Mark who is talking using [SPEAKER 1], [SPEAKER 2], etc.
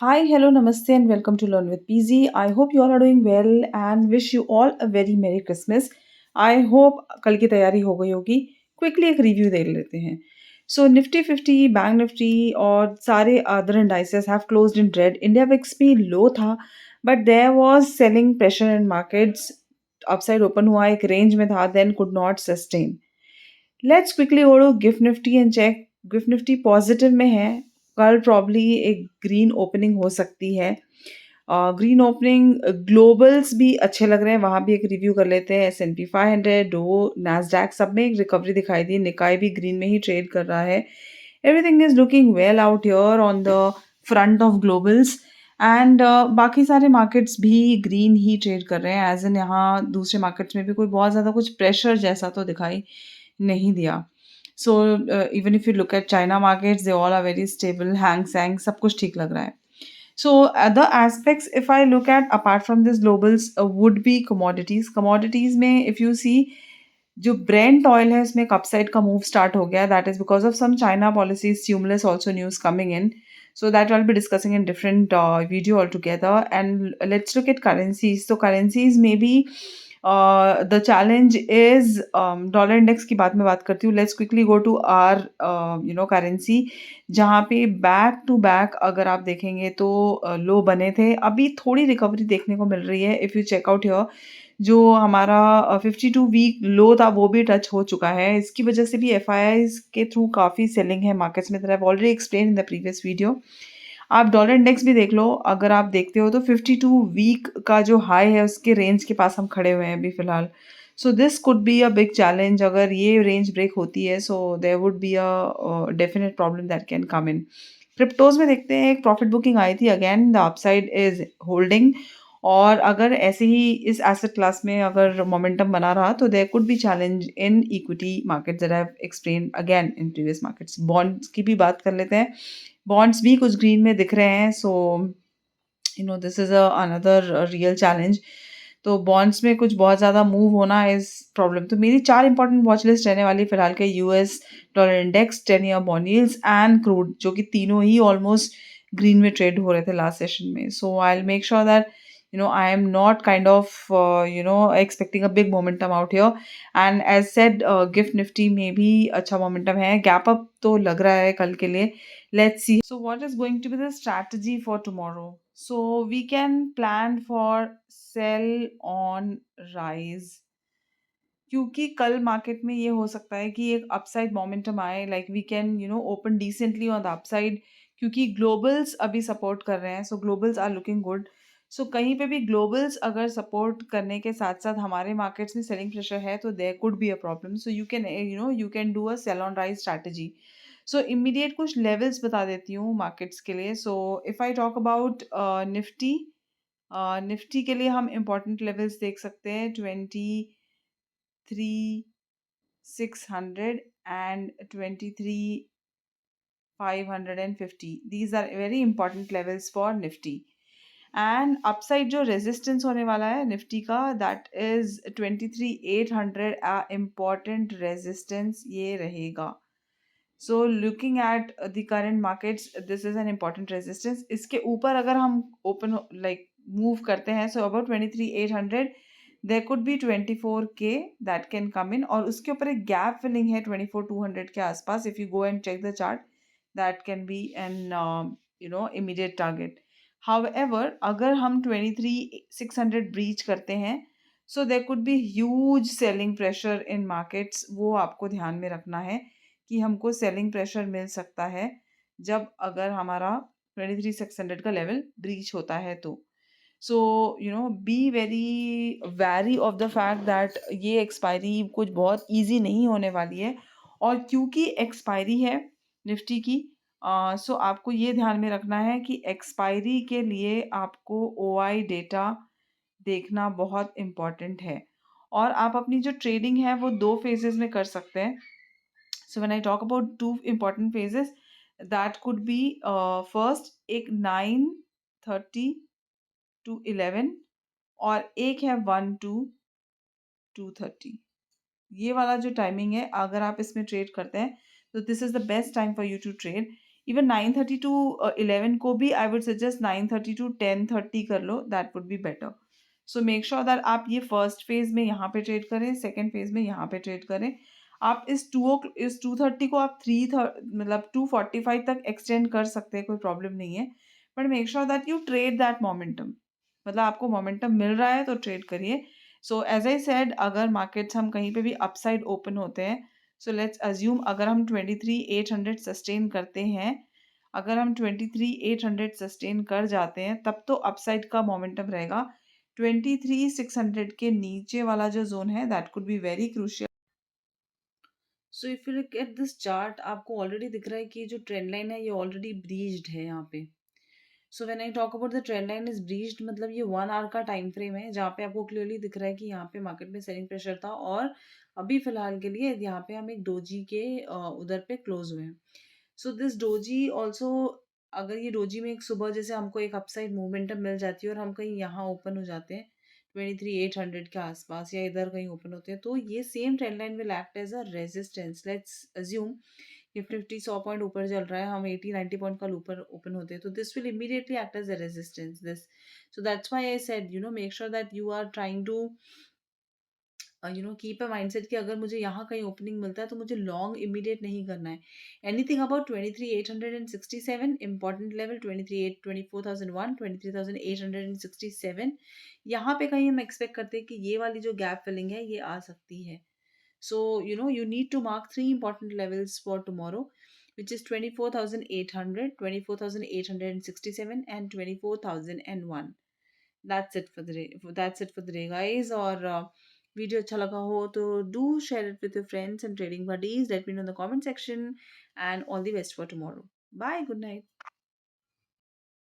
[SPEAKER 1] Hi, hello, namaste, and welcome to Learn with PZ. I hope you all are doing well and wish you all a very Merry Christmas. I hope कल की तैयारी हो गई होगी. Quickly एक review दे लेते हैं. So Nifty 50, Bank Nifty और सारे other indices have closed in red. India VIX भी low था, but there was selling pressure in markets. Upside open हुआ एक range में था, then could not sustain. Let's quickly go to Gift Nifty and check. Gift Nifty positive में है. कल probably एक ग्रीन ओपनिंग हो सकती है. ग्रीन ओपनिंग ग्लोबल्स भी अच्छे लग रहे हैं, वहाँ भी एक रिव्यू कर लेते हैं. S&P 500, डो, नैस्डैक सब में एक रिकवरी दिखाई दी. निकाय भी ग्रीन में ही ट्रेड कर रहा है. Everything is looking well out here on the front of Global's and बाकी सारे मार्केट्स भी ग्रीन ही ट्रेड कर रहे हैं. एज इन यहाँ दूसरे मार्केट्स में भी कोई बहुत ज़्यादा कुछ प्रेशर जैसा तो दिखाई नहीं दिया. So even if you look at China markets they all are very stable. Hang Seng सब कुछ ठीक लग रहा है. So other aspects, if I look at apart from this globals, would be commodities. Commodities में if you see जो Brent oil है उसमें एक upside का move start हो गया. That is because of some China policies, stimulus also news coming in. So that I'll be discussing in different video altogether. And let's look at currencies. So currencies maybe the challenge is dollar index की बात मैं बात करती हूँ. Let's quickly go to our currency जहाँ पे back to back अगर आप देखेंगे तो लो बने थे. अभी थोड़ी रिकवरी देखने को मिल रही है. इफ़ यू चेकआउट हियर जो हमारा 52 वीक लो था वो भी टच हो चुका है. इसकी वजह से भी एफ आई आईज के थ्रू काफ़ी सेलिंग है मार्केट्स में. That I already explain in the previous video. आप डॉलर इंडेक्स भी देख लो. अगर आप देखते हो तो 52 वीक का जो हाई है उसके रेंज के पास हम खड़े हुए हैं अभी फ़िलहाल. So this could be a big challenge. अगर ये रेंज ब्रेक होती है so there would be a definite problem that can come in. Cryptos में देखते हैं एक प्रॉफिट बुकिंग आई थी. Again the upside is holding. और अगर ऐसे ही इस एसेट क्लास में अगर मोमेंटम बना रहा तो there could be challenge in equity markets that I have explained again in previous markets. Bonds की भी बात कर लेते हैं. बॉन्ड्स भी कुछ ग्रीन में दिख रहे हैं. So this is another real challenge. तो बॉन्ड्स में कुछ बहुत ज़्यादा मूव होना इज़ प्रॉब्लम. तो मेरी 4 इंपॉर्टेंट वॉच लिस्ट रहने वाली फिलहाल के US dollar index, 10 year bond yields and crude, जो कि तीनों ही ऑलमोस्ट ग्रीन में ट्रेड हो रहे थे लास्ट सेशन में. So I will make sure that I am not kind of expecting a big momentum out here. And as said, gift nifty में भी अच्छा momentum है. गैप अप तो लग रहा है कल के लिए. Let's see. So what is going to be the strategy for tomorrow? So we can plan for sell on rise. क्योंकि कल मार्केट में ये हो सकता है कि एक अपसाइड मोमेंटम आए. Like we can open decently on the upside क्योंकि ग्लोबल्स अभी सपोर्ट कर रहे हैं. So globals are looking good. So कहीं पे भी ग्लोबल्स अगर सपोर्ट करने के साथ साथ हमारे मार्केट्स में सेलिंग प्रेशर है तो there could be a problem. So you can do a sell on rise strategy. So immediate कुछ लेवल्स बता देती हूँ मार्केट्स के लिए. So if I talk about Nifty, Nifty के लिए हम इम्पॉर्टेंट लेवल्स देख सकते हैं. 23,600 and 23,550. These are very important levels for Nifty. And upside जो रेजिस्टेंस होने वाला है निफ्टी का दैट इज 23,800. इम्पॉर्टेंट रेजिस्टेंस ये रहेगा. So looking at the current markets this is an important resistance. इसके ऊपर अगर हम ओपन लाइक मूव करते हैं so about 23,800 there could be 24K that can come in. और उसके ऊपर एक गैप फिलिंग है 24,200 के आसपास. If you go and check the chart that can be an immediate target. However अगर हम 23,600 ब्रीच करते हैं so there could be huge selling pressure in markets. वो आपको ध्यान में रखना है कि हमको सेलिंग प्रेशर मिल सकता है जब अगर हमारा 23,600 का लेवल ब्रीच होता है तो. So be very very of the fact that ये एक्सपायरी कुछ बहुत इजी नहीं होने वाली है. और क्योंकि एक्सपायरी है निफ्टी की सो आपको ये ध्यान में रखना है कि एक्सपायरी के लिए आपको OI डेटा देखना बहुत इम्पॉर्टेंट है. और आप अपनी जो ट्रेडिंग है वो 2 फेजेस में कर सकते हैं. So when I talk about 2 important phases, that could be first एक 9:30 to 11 और एक है 1 to 2:30. ये वाला जो टाइमिंग है अगर आप इसमें ट्रेड करते हैं तो this is the best time for you to trade. Even 9:30 to 11 को भी आई वुड सजेस्ट 9:30 टू 10:30 कर लो, that would be better. So make sure that आप ये फर्स्ट फेज में यहाँ पे ट्रेड करें, सेकंड फेज में यहाँ पे ट्रेड करें। आप इस 2:30 को आप मतलब 2:45 तक एक्सटेंड कर सकते हैं, कोई प्रॉब्लम नहीं है। But make sure that you trade that momentum, मतलब आपको मोमेंटम मिल रहा है तो ट्रेड करिए। सो एज आई सेड, अगर मार्केट्स हम कहीं पे भी अपसाइड ओपन होते हैं, सो लेट्स अज्यूम अगर हम 23,800 सस्टेन करते हैं, अगर हम 23,800 सस्टेन कर जाते हैं तब तो अपसाइड का मोमेंटम रहेगा। 23,600 के नीचे वाला जो जोन है that could be very crucial. So if you look at this chart, आपको ऑलरेडी दिख रहा है कि जो ट्रेंड लाइन है ये ऑलरेडी ब्रीज्ड है यहाँ पे। So when I talk about the trend line is breached, मतलब ये 1 आवर का टाइम फ्रेम है जहाँ पे आपको क्लियरली दिख रहा है कि यहाँ पे मार्केट में सेलिंग प्रेशर था, और अभी फिलहाल के लिए यहाँ पे हम एक डोजी के उधर पे क्लोज हुए हैं। सो दिस डोजी ऑल्सो, अगर ये डोजी में एक सुबह जैसे हमको एक अपसाइड मूवमेंटम मिल जाती है और हम कहीं यहाँ ओपन हो जाते हैं 23,800 के आसपास या इधर कहीं ओपन होते हैं, तो ये same trend line will act as a resistance. Let's assume ये 50-100 पॉइंट ऊपर चल रहा है, हम 80-90 पॉइंट का ऊपर ओपन होते हैं, तो this will immediately act as a resistance this. So that's why I said make sure that you are trying to keep a mindset कि अगर मुझे यहाँ कहीं ओपनिंग मिलता है तो मुझे लॉन्ग इमीडिएट नहीं करना है। एनीथिंग अबाउट 23,867 इंपॉर्टेंट लेवल, 24,001, 23,867, यहाँ पे कहीं हम एक्सपेक्ट करते हैं कि ये वाली जो गैप फिलिंग है ये आ सकती है। So, you need to mark three important levels for tomorrow, which is 24,800, 24,867, and 24,001. That's it for the day. That's it for the day, guys. और वीडियो अच्छा लगा हो तो do share it with your friends and trading buddies. Let me know in the comment section. And all the best for tomorrow. Bye. Good night.